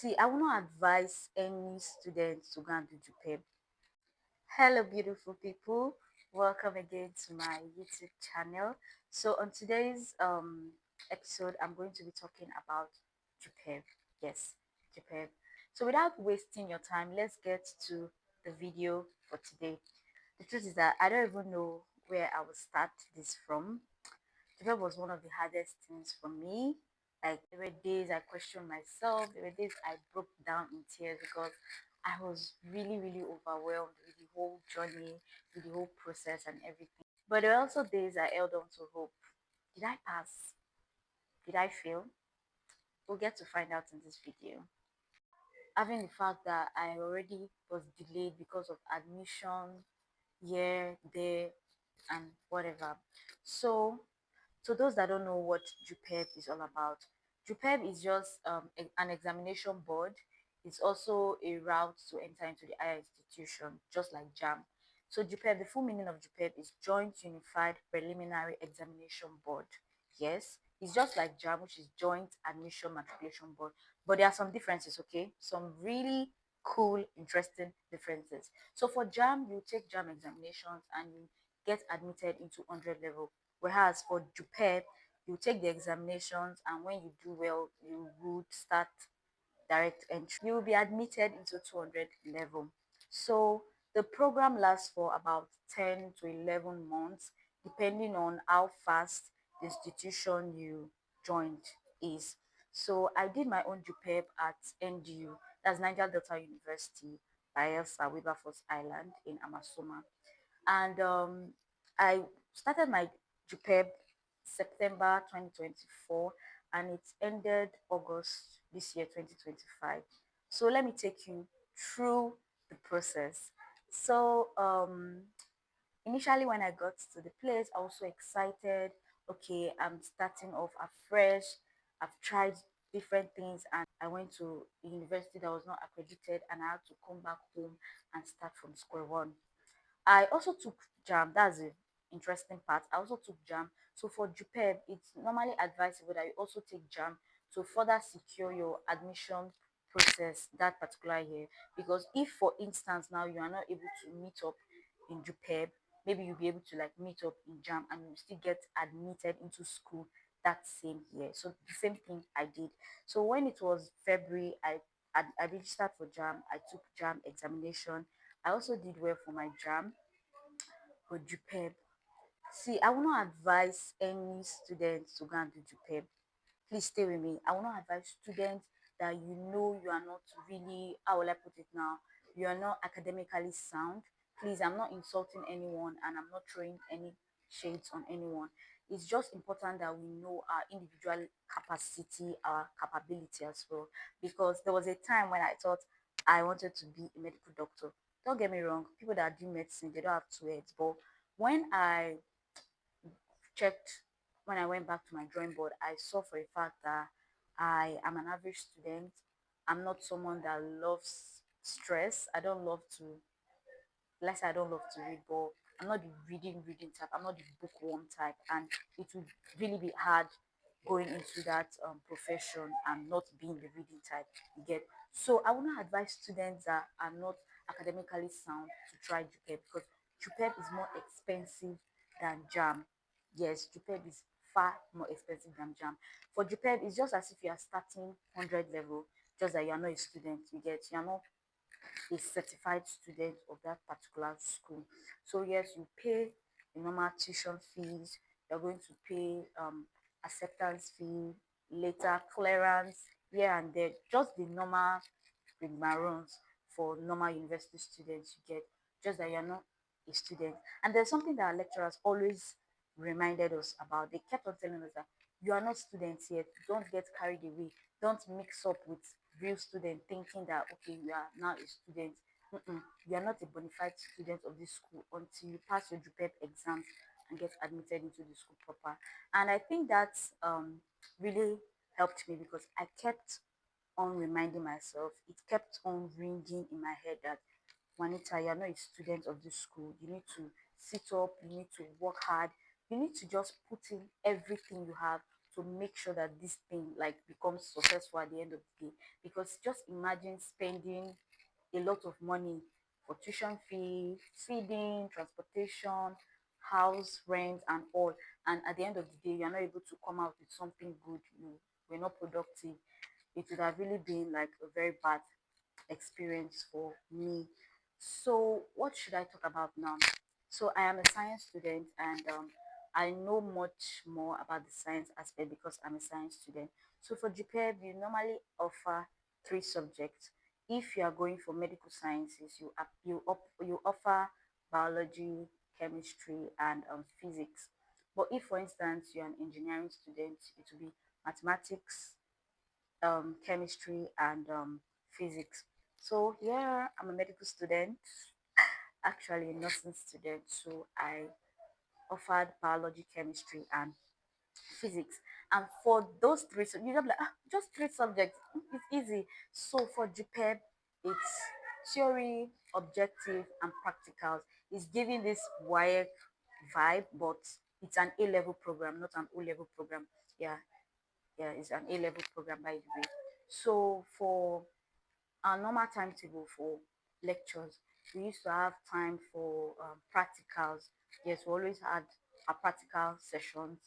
See, I will not advise any students to go and do JUPEB. Hello, beautiful people. Welcome again to my YouTube channel. So, on today's episode, I'm going to be talking about JUPEB. Yes, JUPEB. So, without wasting your time, let's get to the video for today. The truth is that I don't even know where I will start this from. JUPEB was one of the hardest things for me. Like there were days I questioned myself, there were days I broke down in tears because I was really, really overwhelmed with the whole journey, with the whole process and everything. But there were also days I held on to hope. Did I pass? Did I fail? We'll get to find out in this video. Having the fact that I already was delayed because of admission, here, there, and whatever. So So those that don't know what JUPEB is all about, JUPEB is just an examination board. It's also a route to enter into the higher institution, just like JAMB. So JUPEB, the full meaning of JUPEB is Joint Unified Preliminary Examination Board. Yes, it's just like JAMB, which is Joint Admission Matriculation Board. But there are some differences, okay? Some really cool, interesting differences. So for JAMB, you take JAMB examinations and you get admitted into 100 level. Whereas for JUPEB, you take the examinations and when you do well, you would start direct entry. You will be admitted into 200 level. So the program lasts for about 10 to 11 months, depending on how fast the institution you joined is. So I did my own JUPEB at NDU, that's Niger Delta University, Bayelsa, Wilberforce Island in Amasoma. And I started my JUPEB September 2024 and it ended August this year 2025. So let me take you through the process. So initially when I got to the place, I was so excited. Okay, I'm starting off afresh. I've tried different things and I went to a university that was not accredited and I had to come back home and start from square one. I also took JAM. That's the interesting part. I also took JAM. So for JUPEB, it's normally advisable that you also take JAM to further secure your admission process that particular year. Because if, for instance, now you are not able to meet up in JUPEB, maybe you'll be able to like meet up in JAM and you still get admitted into school that same year. So the same thing I did. So when it was February, I registered for JAM. I took JAM examination. I also did well for my JAM for JUPEB. See, I will not advise any students to go and do JUPEB. Please stay with me. I will not advise students that you are not really, how will I put it now? You are not academically sound. Please, I'm not insulting anyone and I'm not throwing any shades on anyone. It's just important that we know our individual capacity, our capability as well. Because there was a time when I thought I wanted to be a medical doctor. Don't get me wrong, people that do medicine, they don't have two heads. But when I checked, when I went back to my drawing board, I saw for a fact that I am an average student. I'm not someone that loves stress. I don't love to, let's say I don't love to read, but I'm not the reading type. I'm not the bookworm type, and it would really be hard going into that profession and not being the reading type. You get, so I would not advise students that are not academically sound to try JUPEB because JUPEB is more expensive than JAM. Yes, JUPEB is far more expensive than JAM. For JUPEB, it's just as if you are starting 100 level, just that you are not a student. You get, you are not a certified student of that particular school. So yes, you pay the normal tuition fees. You're going to pay acceptance fee, later clearance, here and there, just the normal rigmaroles for normal university students you get, just that you're not a student. And there's something that our lecturers always reminded us about. They kept on telling us that you are not students yet, don't get carried away, don't mix up with real student thinking that okay, you are now a student. You are not a bona fide student of this school until you pass your JUPEB exams and get admitted into the school proper. And I think that really helped me because I kept on reminding myself, it kept on ringing in my head that Juanita, you're not a student of this school. You need to sit up, you need to work hard, you need to just put in everything you have to make sure that this thing like becomes successful at the end of the day. Because just imagine spending a lot of money for tuition fee, feeding, transportation, house rent, and all. And at the end of the day, you're not able to come out with something good. You were not productive. It would have really been like a very bad experience for me. So, what should I talk about now? So, I am a science student, and I know much more about the science aspect because I'm a science student. So, for JUPEB, you normally offer three subjects. If you are going for medical sciences, you offer biology, chemistry, and physics. But if, for instance, you're an engineering student, it will be mathematics, chemistry, and physics. So here I'm a medical student, actually a nursing student. So I offered biology, chemistry, and physics. And for those three, so you're like, just three subjects, it's easy. So for JUPEB, it's theory, objective, and practicals. It's giving this WIRE vibe, but it's an A-level program, not an O-level program. Yeah, yeah, it's an A-level program by the way. So for our normal timetable for lectures, we used to have time for practicals. Yes, we always had our practical sessions.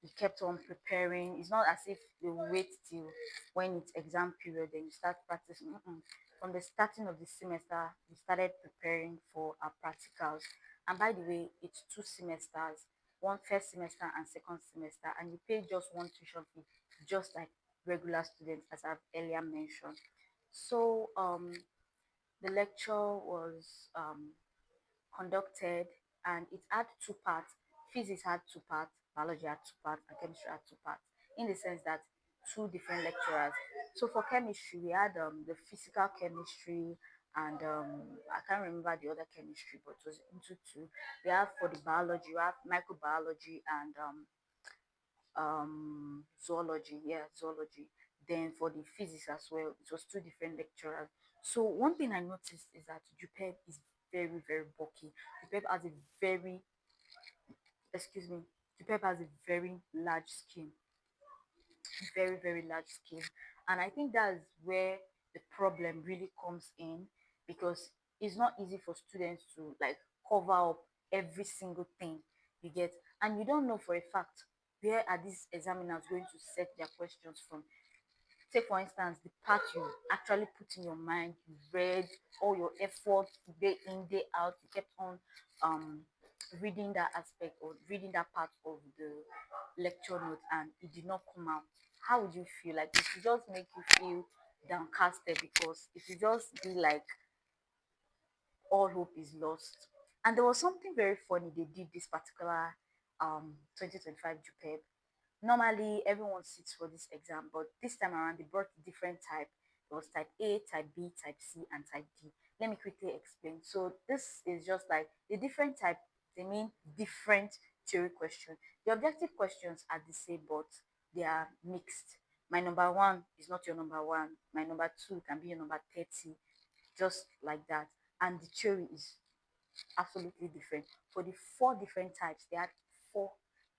We kept on preparing. It's not as if you wait till when it's exam period then you start practicing. From the starting of the semester, we started preparing for our practicals. And by the way, it's two semesters, one first semester and second semester, and you pay just one tuition fee, just like regular students, as I've earlier mentioned. So the lecture was conducted, and it had two parts. Physics had two parts, biology had two parts, and chemistry had two parts, in the sense that two different lecturers. So for chemistry, we had the physical chemistry, and I can't remember the other chemistry, but it was into two. We have for the biology, we have microbiology and zoology, yeah, zoology. Then for the physics as well, it was two different lecturers. So one thing I noticed is that JUPEB is very, very bulky. JUPEB has a very, excuse me, JUPEB has a very large scheme, very, very large scheme. And I think that's where the problem really comes in, because it's not easy for students to like cover up every single thing you get. And you don't know for a fact where are these examiners going to set their questions from. Take for instance the part you actually put in your mind, you read all your effort day in, day out, you kept on um reading that aspect or reading that part of the lecture note, and it did not come out. How would you feel? Like it should just make you feel downcasted, because it should just be like all hope is lost. And there was something very funny they did this particular 2025 JUPEB. Normally everyone sits for this exam, but this time around they brought different type. There was type A, type B, type C, and type D. Let me quickly explain. So this is just like the different type, they mean different theory questions. The objective questions are the same, but they are mixed. My number one is not your number one. My number two can be your number 30, just like that. And the theory is absolutely different. For the four different types, they had four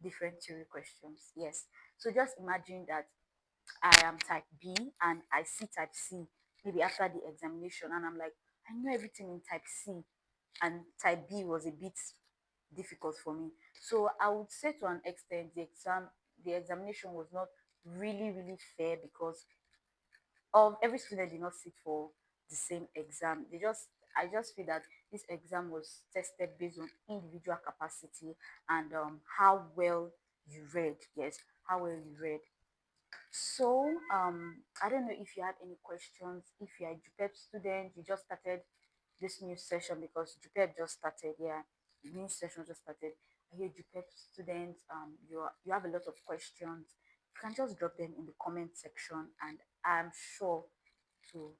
different theory questions. Yes. So just imagine that I am type B and I see type C maybe after the examination, and I'm like, I know everything in type C, and type B was a bit difficult for me. So I would say to an extent the examination was not really, really fair, because every student did not sit for the same exam. I just feel that this exam was tested based on individual capacity and how well you read. Yes, how well you read. So I don't know if you had any questions. If you're a JUPEP student, you just started this new session, because JUPEP just started. Yeah, the new session just started. Are you a JUPEP student? You have a lot of questions. You can just drop them in the comment section, and I'm sure to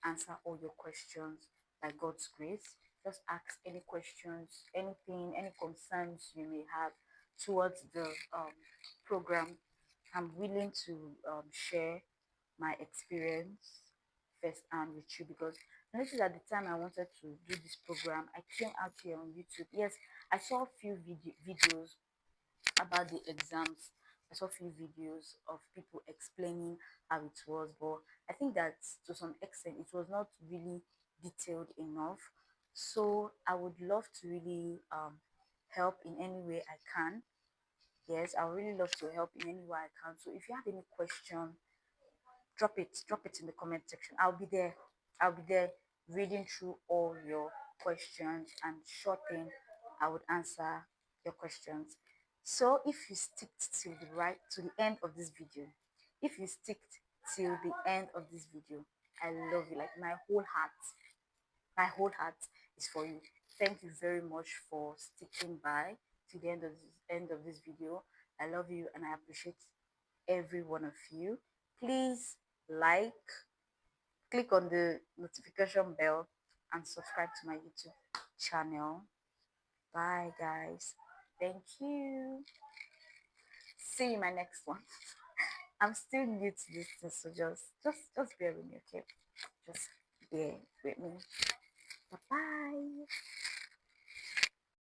answer all your questions by God's grace. Just ask any questions, anything, any concerns you may have towards the program. I'm willing to share my experience firsthand with you, because I noticed at the time I wanted to do this program, I came out here on YouTube. Yes, I saw a few videos about the exams. I saw a few videos of people explaining how it was, but I think that to some extent it was not really detailed enough. So I would love to really help in any way I can. Yes, I would really love to help in any way I can. So if you have any question, drop it in the comment section. I'll be there reading through all your questions, and sure thing, I would answer your questions. So if you stick till the end of this video, if you stick till the end of this video, I love you, like my whole heart is for you. Thank you very much for sticking by to the end of this video. I love you and I appreciate every one of you. Please like, click on the notification bell, and subscribe to my YouTube channel. Bye, guys. Thank you. See you in my next one. I'm still new to this thing, so just bear with me, okay? Just bear with me. Bye bye.